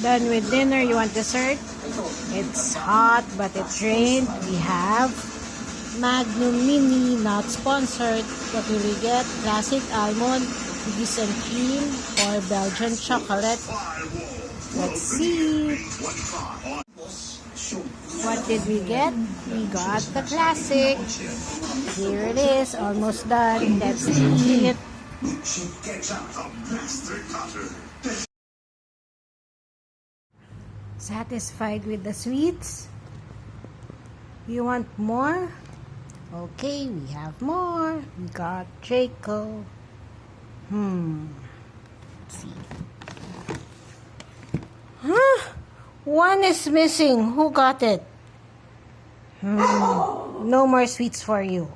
Done with dinner. You want dessert? It's hot, but it rained. We have Magnum Mini, not sponsored. What will we get? Classic almond, cookies and cream, or Belgian chocolate. Let's see. What did we get? We got the classic. Here it is, almost done. Let's eat it. Satisfied with the sweets? You want more? Okay, we have more. We got Draco. Let's see. Huh? One is missing. Who got it? No more sweets for you.